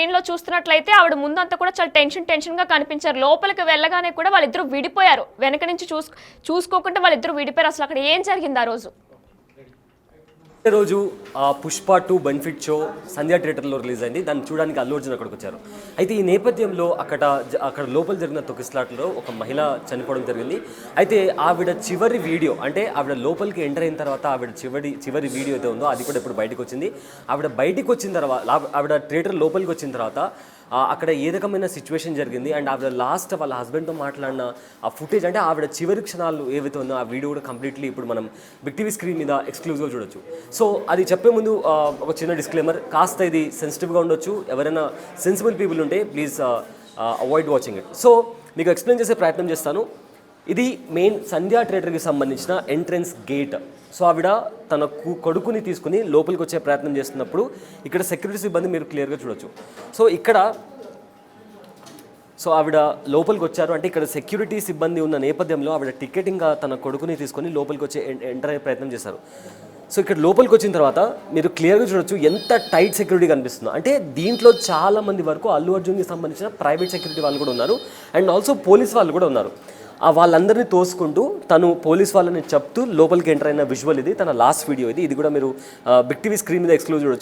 సీన్లో చూస్తున్నట్లయితే ఆవిడ ముందంతా కూడా చాలా టెన్షన్గా కనిపించారు. లోపలికి వెళ్ళగానే కూడా వాళ్ళిద్దరూ విడిపోయారు. వెనక నుంచి చూసుకోకుండా వాళ్ళిద్దరూ విడిపోయారు. అసలు అక్కడ ఏం జరిగింది ఆ రోజు? రోజు పుష్ప 2 బెనిఫిట్ షో సంధ్యా థియేటర్లో రిలీజ్ అయింది. దాన్ని చూడడానికి అల్లు అర్జున్ అక్కడికి వచ్చారు. అయితే ఈ నేపథ్యంలో అక్కడ లోపల జరిగిన తొక్కిసలాటలో ఒక మహిళ చనిపోవడం జరిగింది. అయితే ఆవిడ చివరి వీడియో, అంటే ఆవిడ లోపలికి ఎంటర్ అయిన తర్వాత ఆవిడ చివరి వీడియో అయితే ఉందో అది కూడా ఇప్పుడు బయటకు వచ్చింది. ఆవిడ బయటికి వచ్చిన తర్వాత, ఆవిడ థియేటర్ లోపలికి వచ్చిన తర్వాత అక్కడ ఏ రకమైన సిచ్యువేషన్ జరిగింది అండ్ ఆవిడ లాస్ట్ వాళ్ళ హస్బెండ్తో మాట్లాడిన ఆ ఫుటేజ్, అంటే ఆవిడ చివరి క్షణాలు ఏవైతే ఉందో ఆ వీడియో కూడా కంప్లీట్లీ ఇప్పుడు మనం బిగ్ టీవీ స్క్రీన్ మీద ఎక్స్క్లూజివ్గా చూడొచ్చు. సో అది చెప్పే ముందు ఒక చిన్న డిస్క్లైమర్, కాస్త ఇది సెన్సిటివ్గా ఉండొచ్చు. ఎవరైనా సెన్సిబుల్ పీపుల్ ఉంటే please avoid watching it. So మీకు ఎక్స్ప్లెయిన్ చేసే ప్రయత్నం చేస్తాను. ఇది మెయిన్ సంధ్యా థియేటర్కి సంబంధించిన ఎంట్రన్స్ గేట్. సో ఆవిడ తన కొడుకుని తీసుకుని లోపలికి వచ్చే ప్రయత్నం చేస్తున్నప్పుడు ఇక్కడ సెక్యూరిటీ సిబ్బంది మీరు క్లియర్గా చూడొచ్చు. సో ఆవిడ లోపలికి వచ్చారు, అంటే ఇక్కడ సెక్యూరిటీ సిబ్బంది ఉన్న నేపథ్యంలో ఆవిడ టికెటింగ్గా తన కొడుకుని తీసుకొని లోపలికి వచ్చే ఎంటర్ అయ్యే ప్రయత్నం చేశారు. సో ఇక్కడ లోపలికి వచ్చిన తర్వాత మీరు క్లియర్గా చూడొచ్చు ఎంత టైట్ సెక్యూరిటీ కనిపిస్తుందో. అంటే దీంట్లో చాలామంది వరకు అల్లు అర్జున్కి సంబంధించిన ప్రైవేట్ సెక్యూరిటీ వాళ్ళు కూడా ఉన్నారు అండ్ ఆల్సో పోలీస్ వాళ్ళు కూడా ఉన్నారు. వాళ్ళందరినీ తోసుకుంటూ తను పోలీస్ వాళ్ళని చెప్తూ లోపలికి ఎంటర్ అయిన విజువల్ ఇది. తన లాస్ట్ వీడియో ఇది కూడా మీరు బిగ్ టీవీ స్క్రీన్ మీద ఎక్స్క్లూజివ్ చూడొచ్చు.